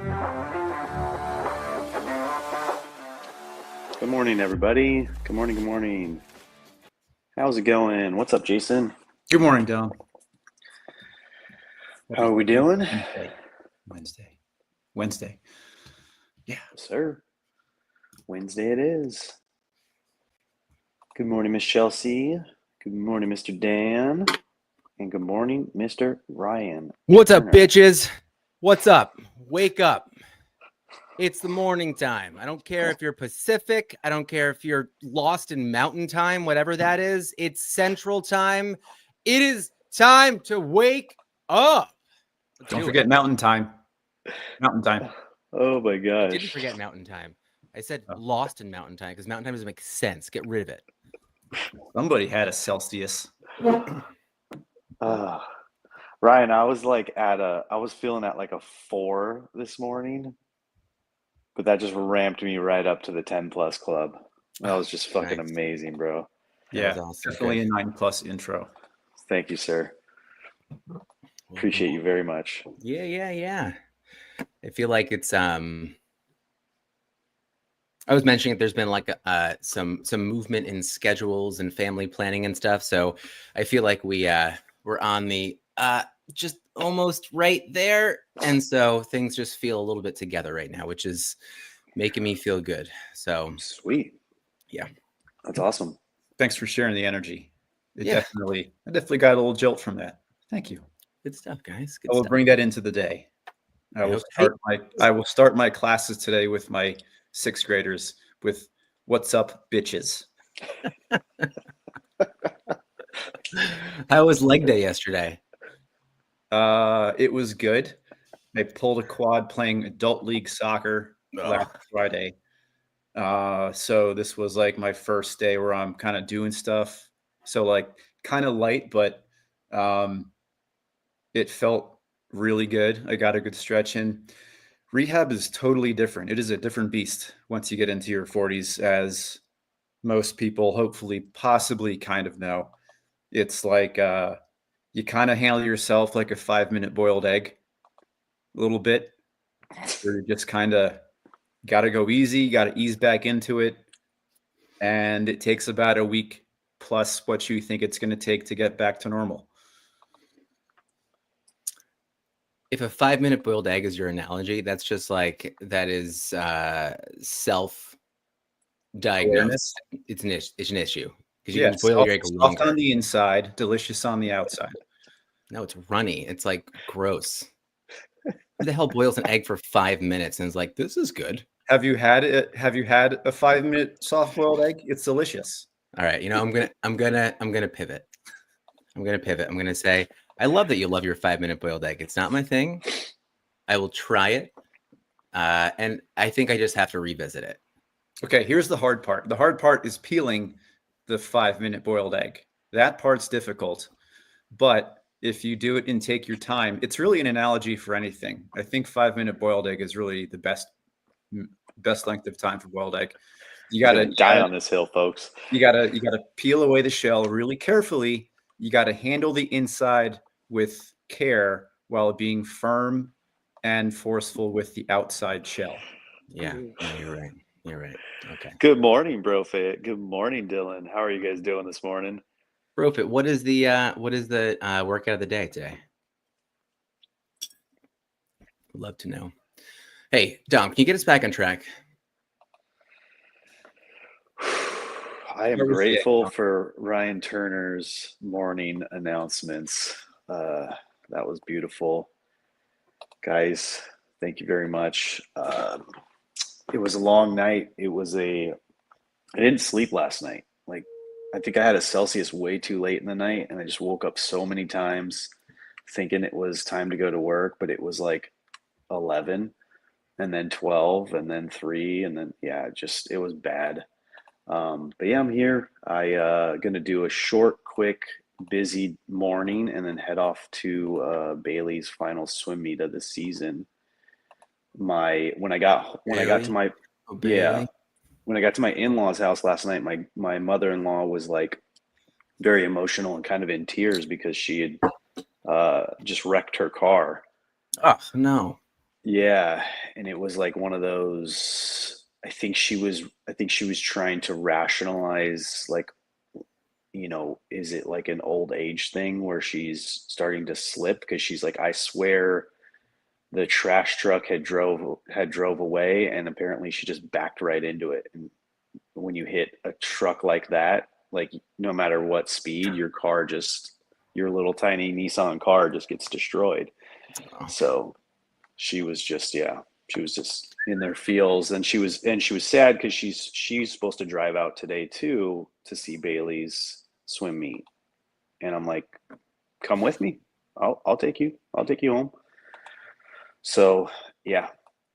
Good morning, everybody. Good morning. Good morning. How's it going? What's up, Jason? Good morning, Dylan. How are we doing? Wednesday. Yeah. Yes, sir. Wednesday it is. Good morning, Miss Chelsea. Good morning, Mr. Dan. And good morning, Mr. Ryan. What's up, Turner. bitches? What's up? Wake up. It's the morning time. I don't care if you're Pacific. I don't care if you're lost in mountain time, whatever that is. It's central time. It is time to wake up. Don't forget mountain time. Mountain time. Oh my I gosh. didn't forget mountain time. I said lost in mountain time because mountain time doesn't make sense. Get rid of it. Somebody had a Celsius. Ryan, I was feeling at like a 4 this morning, but that just ramped me right up to the 10 plus club. That was just fucking Nice. amazing, bro. Yeah, awesome. definitely a 9+ intro. Thank you, sir. Appreciate you very much. Yeah. I feel like it's I was mentioning that there's been like some movement in schedules and family planning and stuff. So I feel like we're on the just almost right there. And so things just feel a little bit together right now, which is making me feel good. So Sweet. Yeah. That's awesome. Thanks for sharing the energy. I Yeah. definitely got a little jolt from that. Thank you. Good stuff, guys. I will bring that into the day. I will start my classes today with my 6th graders with "What's up, bitches." How was leg day yesterday? It was good. I pulled a quad playing adult league soccer last Friday. So this was like my first day where I'm kind of doing stuff. So like kind of light, but it felt really good. I got a good stretch in. Rehab is totally different. It is a different beast once you get into your 40s, as most people hopefully possibly kind of know. It's like you kind of handle yourself like a 5-minute boiled egg a little bit. Where you just kind of got to go easy, got to ease back into it. And it takes about a week plus what you think it's going to take to get back to normal. If a 5-minute boiled egg is your analogy, that's just like that is self-diagnosed. It's an issue because you can boil your egg longer. Soft on the inside, delicious on the outside. No, it's runny. It's like gross. Who the hell boils an egg for 5 minutes and is like, this is good? Have you had it? Have you had a 5-minute soft boiled egg? It's delicious. All right, I'm gonna pivot. I'm gonna say, I love that you love your 5-minute boiled egg. It's not my thing. I will try it, and I think I just have to revisit it. Okay, here's the hard part. The hard part is peeling the 5-minute boiled egg. That part's difficult, but if you do it and take your time, it's really an analogy for anything. I think 5-minute boiled egg is really the best length of time for boiled egg. You got to die on this hill, folks. You got to peel away the shell really carefully. You got to handle the inside with care while being firm and forceful with the outside shell. Yeah, you're right. Okay. Good morning, Brofit. Good morning, Dylan. How are you guys doing this morning? Brofit, what is the workout of the day today? Would love to know. Hey, Dom, can you get us back on track? I am grateful for Ryan Turner's morning announcements. That was beautiful. Guys, thank you very much. It was a long night. I didn't sleep last night. Like, I think I had a Celsius way too late in the night, and I just woke up so many times thinking it was time to go to work, but it was like 11 and then 12 and then 3 and then it was bad. But yeah, I'm here. I gonna do a short, quick, busy morning and then head off to Bailey's final swim meet of the season. When I got to my in-laws house last night, my mother-in-law was like very emotional and kind of in tears because she had just wrecked her car. Oh no. Yeah, and it was like one of those. I think she was trying to rationalize, like, is it like an old age thing where she's starting to slip? Because she's like, I swear the trash truck had drove away, and apparently she just backed right into it. And when you hit a truck like that, like no matter what speed, your little tiny Nissan car just gets destroyed. Oh, So she was just, yeah, she was just in their feels, and she was sad because she's supposed to drive out today too to see Bailey's swim meet, and I'm like, come with me, I'll take you home. So yeah,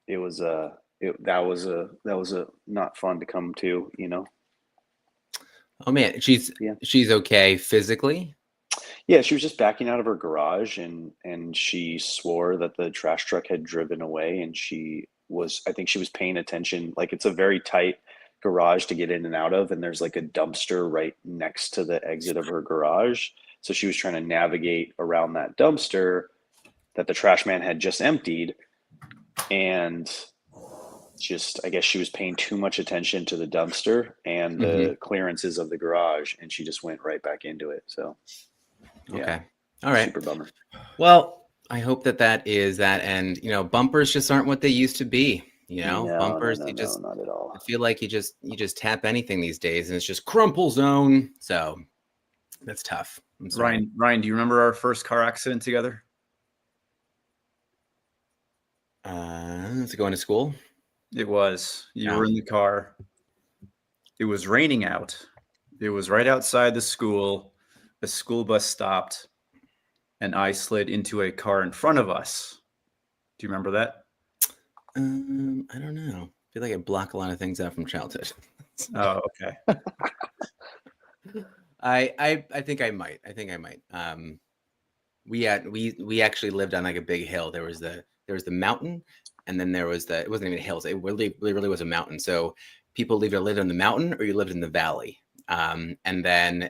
it was that was a not fun to come to. oh man, she's Yeah. she's okay physically. Yeah, she was just backing out of her garage, and she swore that the trash truck had driven away, and I think she was paying attention. Like, it's a very tight garage to get in and out of, and there's like a dumpster right next to the exit of her garage. So she was trying to navigate around that dumpster that the trash man had just emptied, and just, I guess she was paying too much attention to the dumpster and Hmm. the clearances of the garage, and she just went right back into it. So yeah, Okay. All right. super bummer. Well, I hope that is that. And, bumpers just aren't what they used to be. No, no, Bumpers, no, no, not at I all. feel like you just tap anything these days and it's just crumple zone. So that's tough. I'm sorry. Ryan, do you remember our first car accident together? To go into school. It was. You Yeah. were in the car. It was raining out. It was right outside the school. The school bus stopped, and I slid into a car in front of us. Do you remember that? I don't know. I feel like I block a lot of things out from childhood. Oh, okay. I think I might. We actually lived on like a big hill. There was the mountain, and then there was it wasn't even hills. It really was a mountain. So people either lived on the mountain or you lived in the valley. And then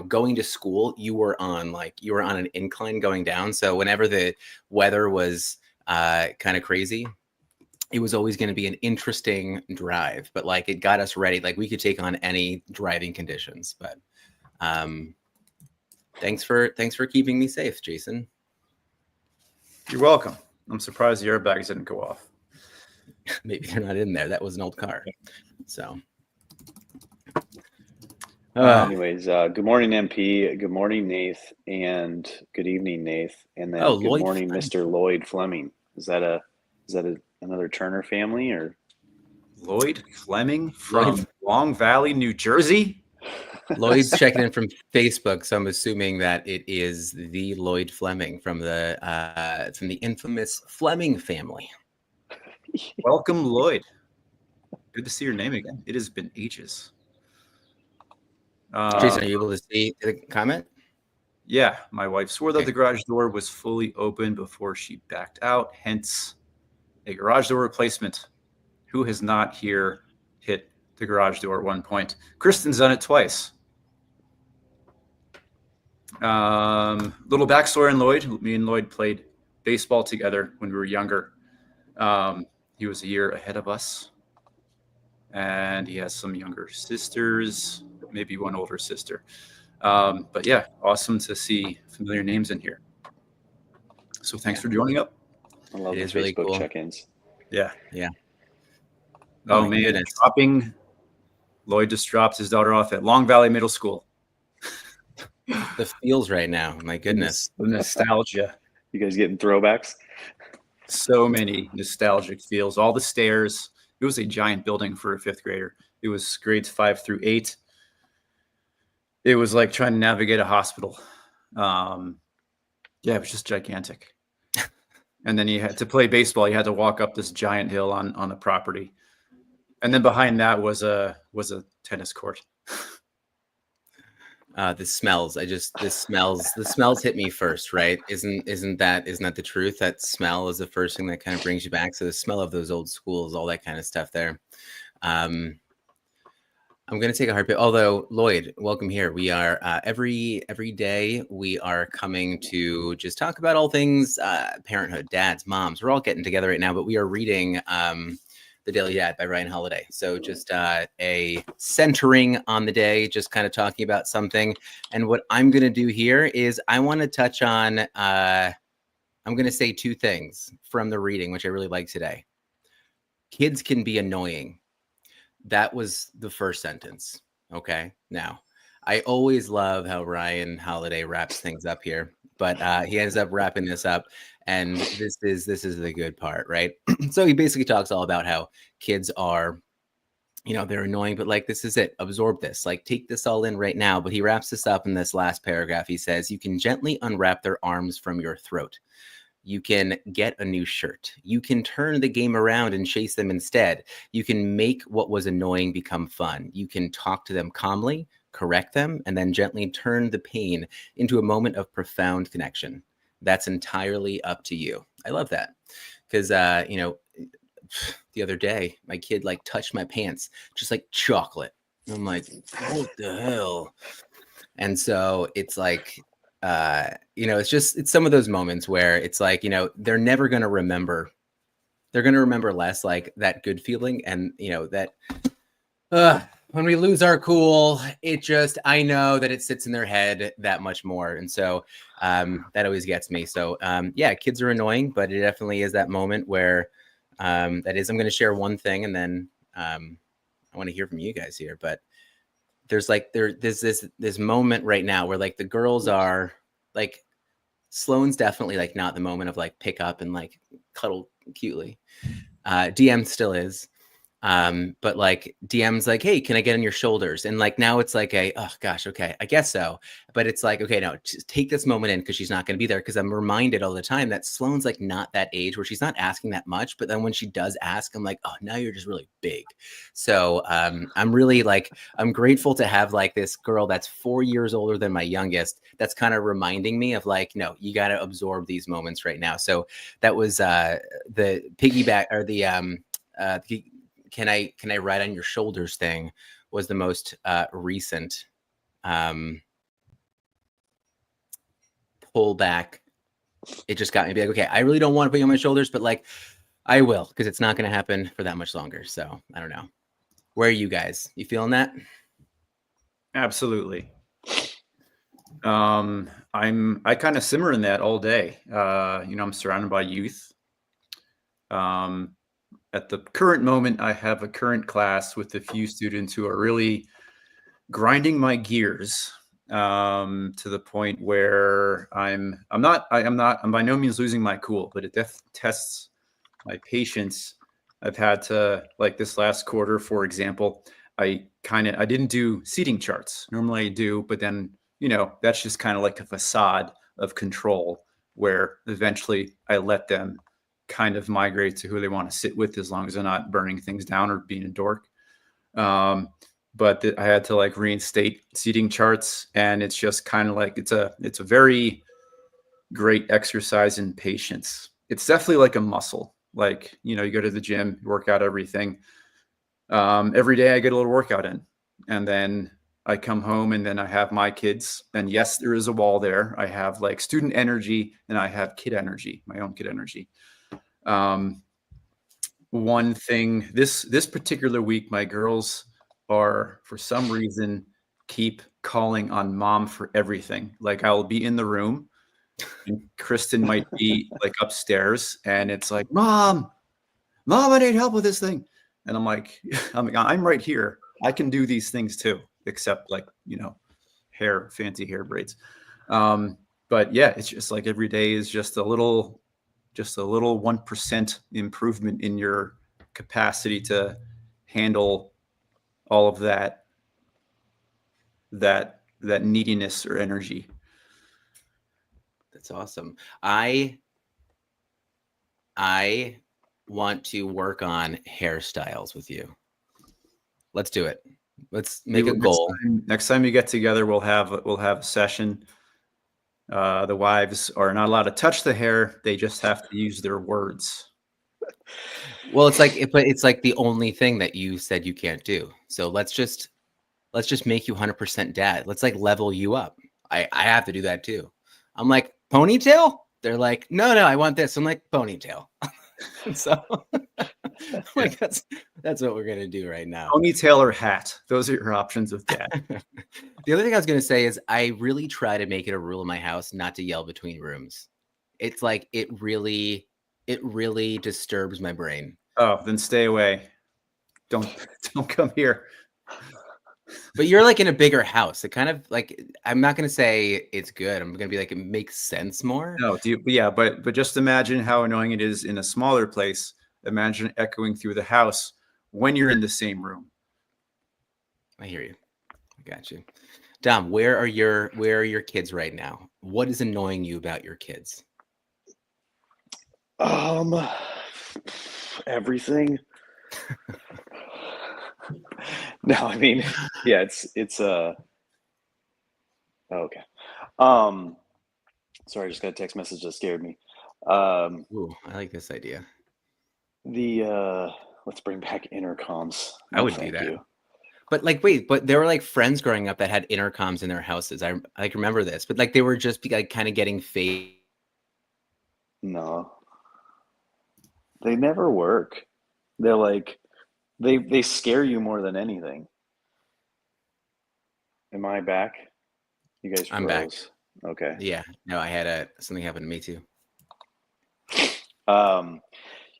going to school, you were on an incline going down. So whenever the weather was kind of crazy, it was always going to be an interesting drive. But like it got us ready. Like we could take on any driving conditions. But thanks for keeping me safe, Jason. You're welcome. I'm surprised the airbags didn't go off. Maybe they're not in there. That was an old car. So Anyways, good morning, MP. Good morning, Nath, and good evening, Nath, and then good Lloyd morning, Fleming. Mr. Lloyd Fleming. Is that another Turner family, or Lloyd Fleming from Long Valley, New Jersey? Lloyd's checking in from Facebook, so I'm assuming that it is the Lloyd Fleming from the infamous Fleming family. Welcome, Lloyd. Good to see your name again. It has been ages. Jason, are you able to see the comment? Yeah, my wife swore that Okay. the garage door was fully open before she backed out, hence a garage door replacement. Who has not here hit the garage door at one point? Kristen's done it twice. Little backstory on Lloyd. Me and Lloyd played baseball together when we were younger. He was a year ahead of us, and he has some younger sisters, maybe one older sister. But yeah, awesome to see familiar names in here. So thanks for joining up. I love It the is really Facebook cool. check-ins. Yeah. Yeah. Oh, my man, goodness. Lloyd just dropped his daughter off at Long Valley Middle School. The feels right now. My goodness. The nostalgia. You guys getting throwbacks? So many nostalgic feels. All the stairs. It was a giant building for a fifth grader. It was grades 5 through 8. It was like trying to navigate a hospital. Yeah, it was just gigantic. And then you had to play baseball. You had to walk up this giant hill on the property. And then behind that was a tennis court. The smells. The smells hit me first, right? Isn't that the truth? That smell is the first thing that kind of brings you back. So the smell of those old schools, all that kind of stuff there. I'm going to take a hard pill. Although, Lloyd, welcome here. We are every day we are coming to just talk about all things parenthood, dads, moms. We're all getting together right now, but we are reading The Daily Dad by Ryan Holiday. So just a centering on the day, just kind of talking about something. And what I'm going to do here is I want to touch on, I'm going to say two things from the reading, which I really like today. Kids can be annoying. That was the first sentence. Okay. Now, I always love how Ryan Holiday wraps things up here, but he ends up wrapping this up. And this is the good part, right? So he basically talks all about how kids are, they're annoying, but like, this is it. Absorb this, like, take this all in right now. But he wraps this up in this last paragraph. He says, you can gently unwrap their arms from your throat. You can get a new shirt. You can turn the game around and chase them instead. You can make what was annoying become fun. You can talk to them calmly, correct them, and then gently turn the pain into a moment of profound connection. That's entirely up to you. I love that because, the other day, my kid like touched my pants, just like chocolate. And I'm like, what the hell? And so it's like, it's some of those moments where it's like, they're never going to remember. They're going to remember less like that good feeling. And, that when we lose our cool, I know that it sits in their head that much more. And so that always gets me. So, kids are annoying, but it definitely is that moment where I'm going to share one thing and then I want to hear from you guys here. But there's this moment right now where like the girls are like, Sloane's definitely like not the moment of like pick up and like cuddle cutely. DM still is. But like DM's like, hey, can I get on your shoulders? And like now it's like oh gosh, okay, I guess so. But it's like, okay, no, just take this moment in because she's not going to be there. Because I'm reminded all the time that Sloane's like not that age where she's not asking that much. But then when she does ask, I'm like, oh, now you're just really big. So I'm really like, I'm grateful to have like this girl that's 4 years older than my youngest. That's kind of reminding me of like, no, you got to absorb these moments right now. So that was the piggyback or the can I ride on your shoulders thing was the most recent pull back. It just got me to be like, okay, I really don't want to put you on my shoulders, but like I will, because it's not going to happen for that much longer. So I don't know. Where are you guys? You feeling that? Absolutely. I kind of simmer in that all day. I'm surrounded by youth. At the current moment, I have a current class with a few students who are really grinding my gears to the point where I'm by no means losing my cool, but it tests my patience. I've had to, like this last quarter, for example, I didn't do seating charts. Normally I do, but then, that's just kind of like a facade of control where eventually I let them kind of migrate to who they want to sit with as long as they're not burning things down or being a dork. But I had to like reinstate seating charts, and it's just kind of like it's a very great exercise in patience. It's definitely like a muscle. Like, you go to the gym, you work out everything. Every day I get a little workout in, and then I come home and then I have my kids, and yes, there is a wall there. I have like student energy and I have kid energy, my own kid energy. One thing this particular week, my girls are, for some reason, keep calling on mom for everything. Like I'll be in the room and Kristen might be like upstairs and it's like, mom, I need help with this thing. And I'm like, I'm right here. I can do these things too, except like, fancy hair braids. But yeah, it's just like every day is just a little 1% improvement in your capacity to handle all of that neediness or energy. That's awesome. I want to work on hairstyles with you. Let's do it. Let's make a goal. Next time you get together, we'll have a session. The wives are not allowed to touch the hair. They just have to use their words. Well, it's like the only thing that you said you can't do. So let's just let's just make you 100% dad. Let's like level you up. I have to do that too. I'm like, ponytail? They're like, no, I want this. I'm like, ponytail. And so like that's what we're gonna do right now. Ponytail or hat. Those are your options with dad. The other thing I was gonna say is I really try to make it a rule in my house not to yell between rooms. It's like it really disturbs my brain. Oh, then stay away. Don't come here. But you're like in a bigger house. It kind of like, I'm not gonna say it's good. I'm gonna be like, it makes sense more. No, yeah, but just imagine how annoying it is in a smaller place. Imagine echoing through the house when you're in the same room. I hear you. I got you. Dom, where are your kids right now? What is annoying you about your kids? Everything. No, I mean, yeah, it's okay. Sorry, I just got a text message that scared me. Ooh, I like this idea. Let's bring back intercoms. I would do that. But like, wait, but there were like friends growing up that had intercoms in their houses. I like remember this, but like they were just like kind of getting fade. No, they never work. They're like they scare you more than anything. Am I back? You guys froze. I'm back. Okay. Yeah. No, I had something happen to me too.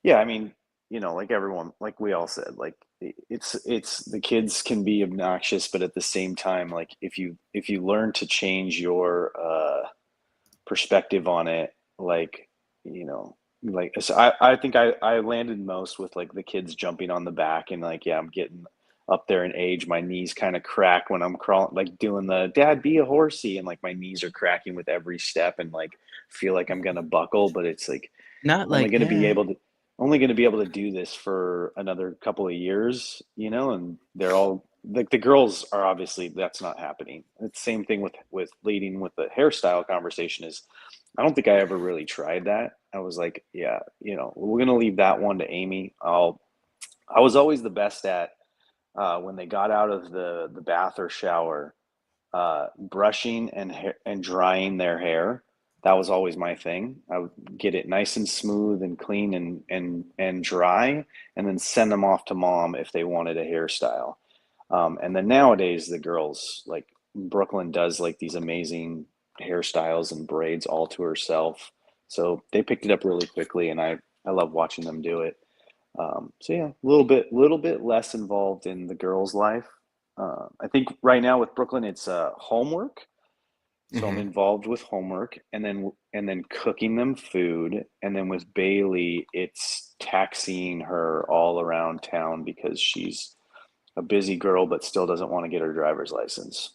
Yeah, I mean, like everyone, like we all said, like it's the kids can be obnoxious, but at the same time, like if you learn to change your perspective on it, like like so I think I landed most with like the kids jumping on the back and like, yeah, I'm getting up there in age, my knees kind of crack when I'm crawling, like doing the dad be a horsey, and like my knees are cracking with every step and like feel like I'm gonna buckle, but it's like Not only like going to be able to do this for another couple of years, and they're all like the girls are obviously that's not happening. It's the same thing with leading with the hairstyle conversation is I don't think I ever really tried that. I was like, yeah, we're going to leave that one to Amy. I was always the best at when they got out of the bath or shower, brushing and drying their hair. That was always my thing. I would get it nice and smooth and clean and dry, and then send them off to mom if they wanted a hairstyle. And then nowadays the girls, like Brooklyn does like these amazing hairstyles and braids all to herself. So they picked it up really quickly, and I love watching them do it. So yeah, a little bit less involved in the girls' life. I think right now with Brooklyn, it's homework. So I'm involved with homework, and then cooking them food, and then with Bailey, it's taxiing her all around town because she's a busy girl but still doesn't want to get her driver's license.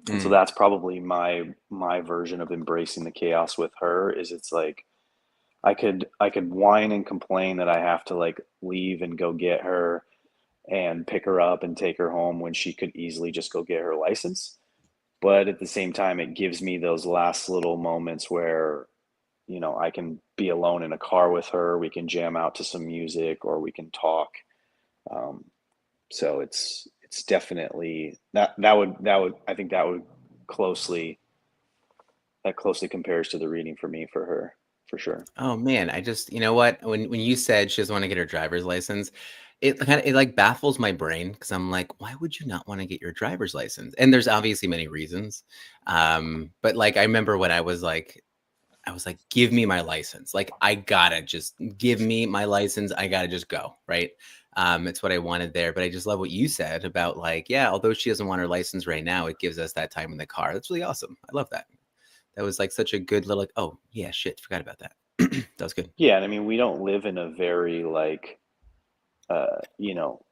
And so that's probably my version of embracing the chaos with her is it's like I could whine and complain that I have to like leave and go get her and pick her up and take her home when she could easily just go get her license. But at the same time, it gives me those last little moments where, I can be alone in a car with her. We can jam out to some music or we can talk. So it's definitely that would I think that closely compares to the reading for me for her for sure. Oh man, I just you know what? When you said she doesn't want to get her driver's license, it like baffles my brain because I'm like, why would you not want to get your driver's license? And there's obviously many reasons. But like I remember when I was like, give me my license. Like I gotta just give me my license. I gotta just go, right? It's what I wanted there. But I just love what you said about like, yeah, although she doesn't want her license right now, it gives us that time in the car. That's really awesome. I love that. That was like such a good little, like, oh yeah, shit, forgot about that. That was good. Yeah, and I mean we don't live in a very like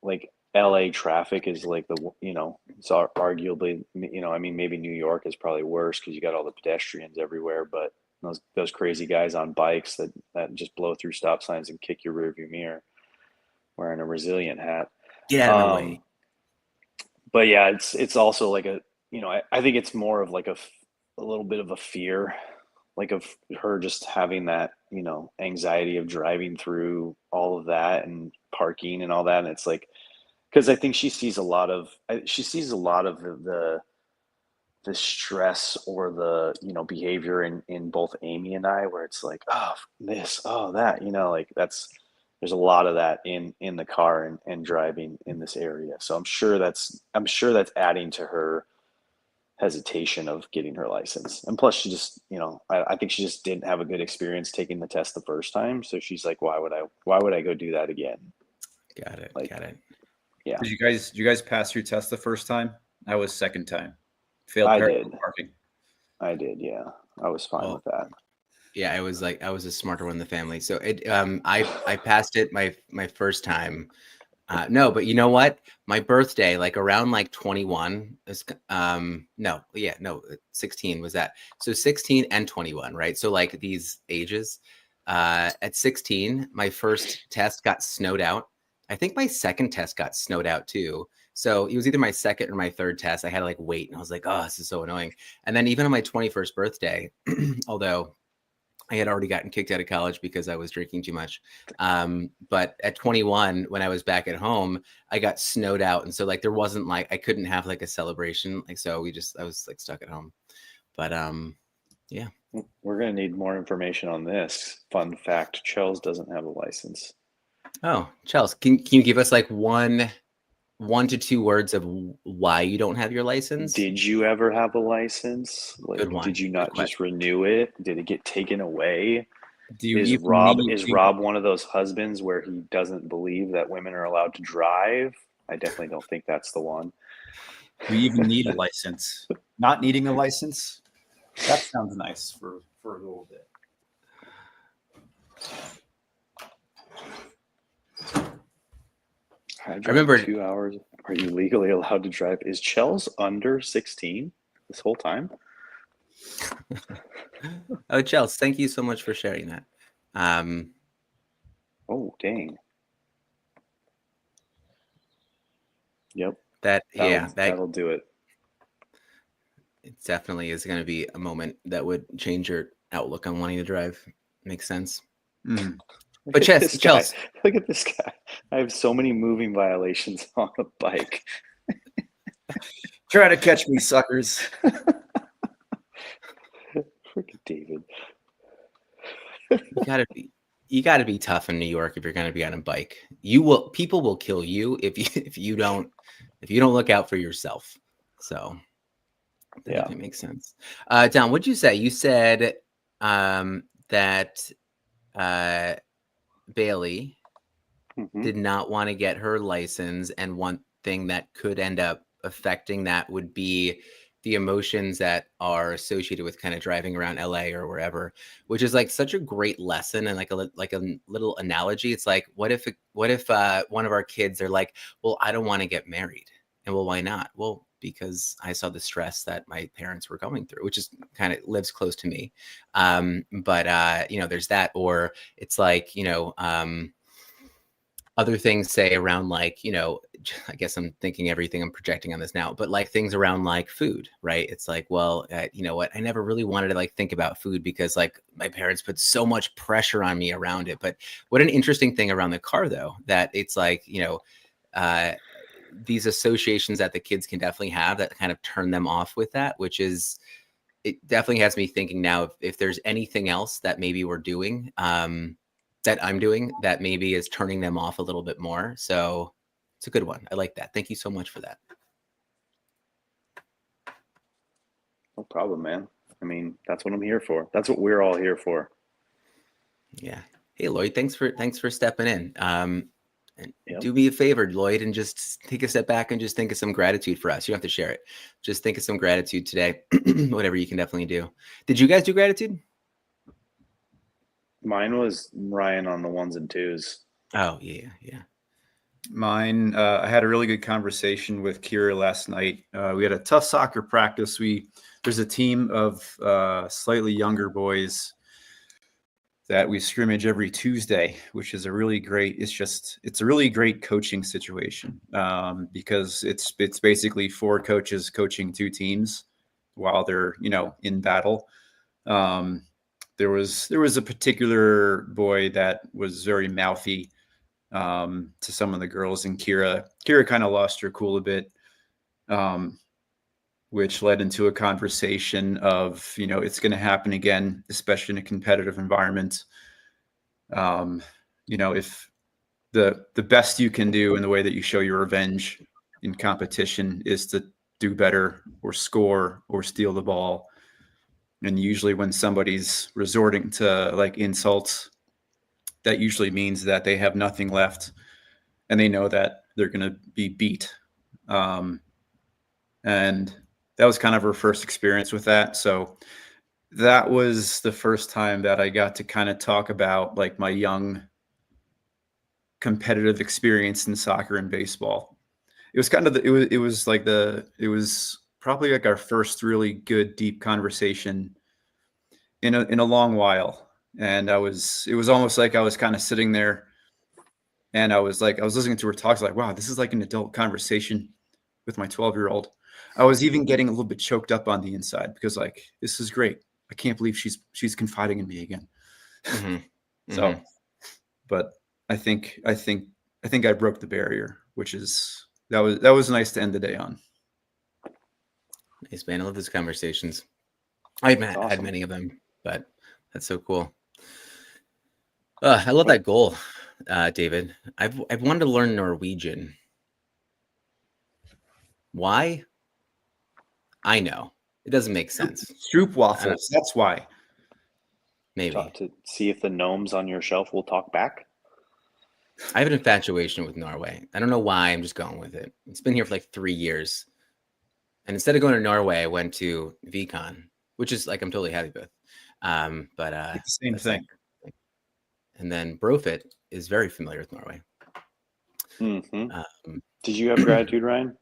like LA traffic is like it's arguably, I mean, maybe New York is probably worse because you got all the pedestrians everywhere, but those crazy guys on bikes that just blow through stop signs and kick your rearview mirror wearing a resilient hat. Get out of the way. But yeah, it's also like I think it's more of like a little bit of a fear, like of her just having that, anxiety of driving through all of that and parking and all that. And it's like, because I think she sees a lot of the stress or the behavior in both Amy and I, where it's like, oh, this, oh, that, like there's a lot of that in the car and driving in this area. So I'm sure that's adding to her hesitation of getting her license. And plus she just, I think she just didn't have a good experience taking the test the first time. So she's like, why would I go do that again? Got it. Like, Got it. yeah. Did you guys pass your test the first time? I was second time. Failed I parallel did. parking. I did, yeah. I was fine Well, with that. yeah, I was a smarter one in the family. So I passed it my first time. No, but you know what? My birthday, like around like 21 is 16 was that. So 16 and 21, right? So like these ages. At 16, my first test got snowed out. I think my second test got snowed out too. So it was either my second or my third test. I had to like wait, and I was like, oh, this is so annoying. And then even on my 21st birthday, although I had already gotten kicked out of college because I was drinking too much. But at 21, when I was back at home, I got snowed out. And so like, there wasn't like, I couldn't have like a celebration. Like, so I was like stuck at home, but yeah. We're going to need more information on this. Fun fact, Chels doesn't have a license. Oh, Chels, can you give us like one to two words of why you don't have your license? Did you ever have a license? Like, Good one. did you not just renew it? Did it get taken away? Do you Is even Rob need- one of those husbands where he doesn't believe that women are allowed to drive? I definitely don't think that's the one. Do you even need a license? Not needing a license? That sounds nice for a little bit. I remember 2 hours. Are you legally allowed to drive? Is Chels under 16 this whole time? Oh, Chels, thank you so much for sharing that. Oh, dang. Yep. That'll do it. It definitely is going to be a moment that would change your outlook on wanting to drive. Makes sense. Mm. But Chels, look at this guy. I have so many moving violations on a bike. Try to catch me, suckers. Freaking David. you gotta be tough in New York if you're gonna be on a bike. People will kill you if you don't look out for yourself. So that definitely makes sense. Don, what'd you say? You said that Bailey did not want to get her license, and one thing that could end up affecting that would be the emotions that are associated with kind of driving around LA or wherever, which is like such a great lesson and like a little analogy. It's like, what if one of our kids are like, well, I don't want to get married, and well, why not? Well, because I saw the stress that my parents were going through, which is kind of lives close to me. But there's that, or it's like, other things say around like, I guess I'm thinking everything I'm projecting on this now, but like things around like food, right? It's like, well, you know what? I never really wanted to like think about food because like my parents put so much pressure on me around it. But what an interesting thing around the car though, that it's like, these associations that the kids can definitely have that kind of turn them off with that, which is, it definitely has me thinking now if there's anything else that maybe we're doing, that I'm doing that maybe is turning them off a little bit more. So it's a good one. I like that. Thank you so much for that. No problem, man. I mean, that's what I'm here for. That's what we're all here for. Yeah. Hey, Lloyd, thanks for stepping in. And do me a favor, Lloyd, and just take a step back and just think of some gratitude for us. You don't have to share it. Just think of some gratitude today, whatever you can definitely do. Did you guys do gratitude? Mine was Ryan on the 1s and 2s. Oh, yeah. Mine, I had a really good conversation with Kira last night. We had a tough soccer practice. There's a team of slightly younger boys that we scrimmage every Tuesday, which is a really great coaching situation because it's basically 4 coaches coaching 2 teams while they're, in battle. There was a particular boy that was very mouthy to some of the girls, and Kira kind of lost her cool a bit, which led into a conversation of, it's going to happen again, especially in a competitive environment. If the best you can do in the way that you show your revenge in competition is to do better or score or steal the ball. And usually when somebody's resorting to like insults, that usually means that they have nothing left and they know that they're going to be beat. And that was kind of her first experience with that. So that was the first time that I got to kind of talk about like my young competitive experience in soccer and baseball. It was kind of it was probably like our first really good deep conversation in a long while. And it was almost like I was kind of sitting there and I was listening to her talk, like, wow, this is like an adult conversation with my 12-year-old. I was even getting a little bit choked up on the inside because like, this is great. I can't believe she's confiding in me again. Mm-hmm. So, but I think I broke the barrier, which is that was nice to end the day on. Nice, man. I love those conversations. I've had many of them, but that's so cool. I love that goal, David. I've wanted to learn Norwegian. Why? I know it doesn't make sense. Stroopwafels. That's why. Maybe to see if the gnomes on your shelf will talk back. I have an infatuation with Norway. I don't know why. I'm just going with it. It's been here for like 3 years, and instead of going to Norway, I went to VCon, which is like I'm totally happy with. But it's the same thing. And then Brofit is very familiar with Norway. Mm-hmm. Did you have gratitude, Ryan?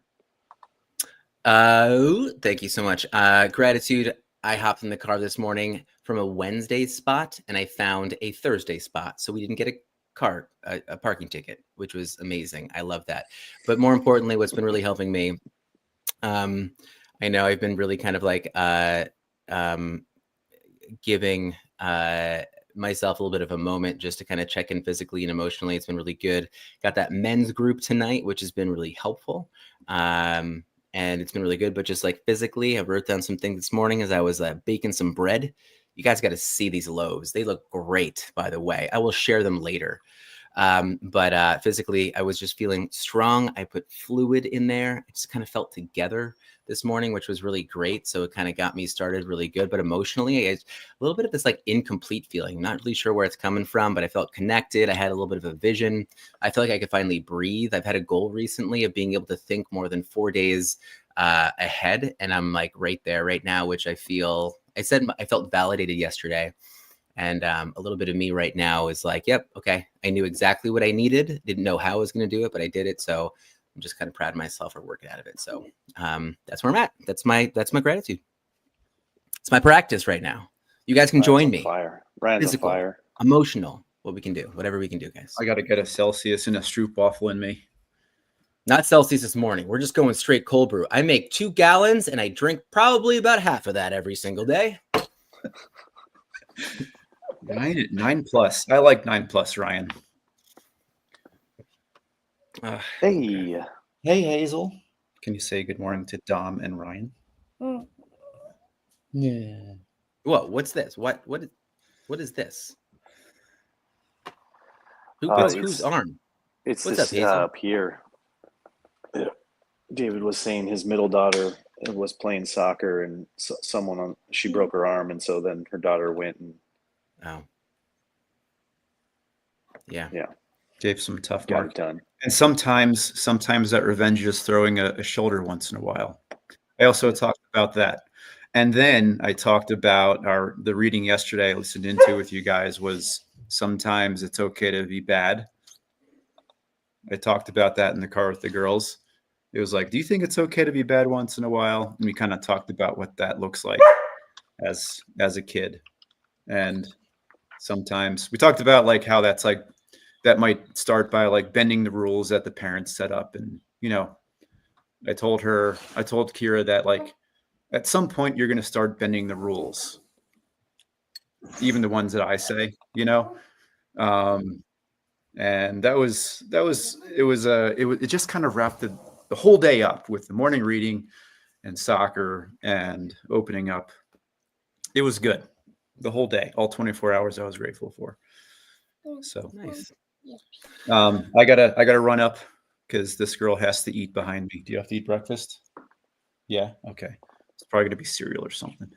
Thank you so much. Gratitude. I hopped in the car this morning from a Wednesday spot and I found a Thursday spot. So we didn't get a parking ticket, which was amazing. I love that. But more importantly, what's been really helping me, I know I've been really kind of like giving myself a little bit of a moment just to kind of check in physically and emotionally. It's been really good. Got that men's group tonight, which has been really helpful. And it's been really good, but just like physically, I wrote down some things this morning as I was baking some bread. You guys got to see these loaves. They look great, by the way. I will share them later. But physically, I was just feeling strong. I put fluid in there. It just kind of felt together this morning, which was really great. So it kind of got me started really good. But emotionally, a little bit of this like incomplete feeling. Not really sure where it's coming from, but I felt connected. I had a little bit of a vision. I feel like I could finally breathe. I've had a goal recently of being able to think more than 4 days ahead. And I'm like right there right now, which I felt validated yesterday. And a little bit of me right now is like, yep, okay. I knew exactly what I needed. Didn't know how I was going to do it, but I did it. So I'm just kind of proud of myself for working out of it. So that's where I'm at. That's my gratitude. It's my practice right now. You guys can join me. Ryan's physical, on fire. Emotional, what we can do, whatever we can do, guys. I got to get a Celsius and a Stroopwafel in me. Not Celsius this morning. We're just going straight cold brew. I make 2 gallons and I drink probably about half of that every single day. 9+. I like 9+, Ryan. Hey Hazel. Can you say good morning to Dom and Ryan? Yeah. Whoa, what's this? What is this? Whose arm? What's up, Hazel? Pierre. David was saying his middle daughter was playing soccer and she broke her arm, and so then her daughter went and yeah gave some tough got mark it done. And sometimes that revenge is throwing a shoulder once in a while. I also talked about that, and then I talked about the reading yesterday I listened into with you guys was sometimes it's okay to be bad. I talked about that in the car with the girls. It was like, do you think it's okay to be bad once in a while? And we kind of talked about what that looks like as a kid. And sometimes we talked about like how that's like, that might start by like bending the rules that the parents set up. And, I told Kira that like at some point you're going to start bending the rules, even the ones that I say, And it just kind of wrapped the whole day up with the morning reading and soccer and opening up. It was good. The whole day, all 24 hours, I was grateful for. So Nice. I gotta run up because this girl has to eat behind me. Do you have to eat breakfast? Yeah. Okay. It's probably gonna be cereal or something.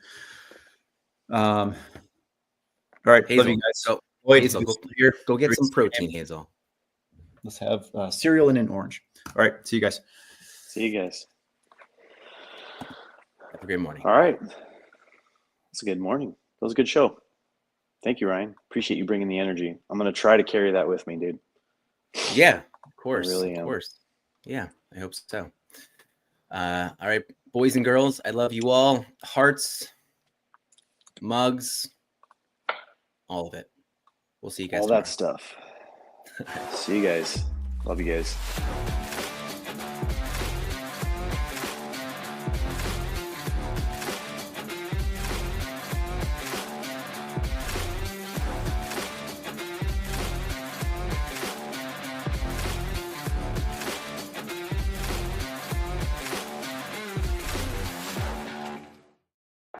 All right. Hazel, love you guys. go, Wait, Hazel, it's go, here. go get Great some seeing you. protein, Hazel. Let's have cereal and an orange. All right. See you guys. See you guys. Have a great morning. All right. It's a good morning. That was a good show. Thank you, Ryan. Appreciate you bringing the energy. I'm going to try to carry that with me, dude. Yeah, of course. really Of am. course. Yeah, I hope so. All right, boys and girls, I love you all. Hearts, mugs, all of it. We'll see you guys All tomorrow. that stuff. See you guys. Love you guys.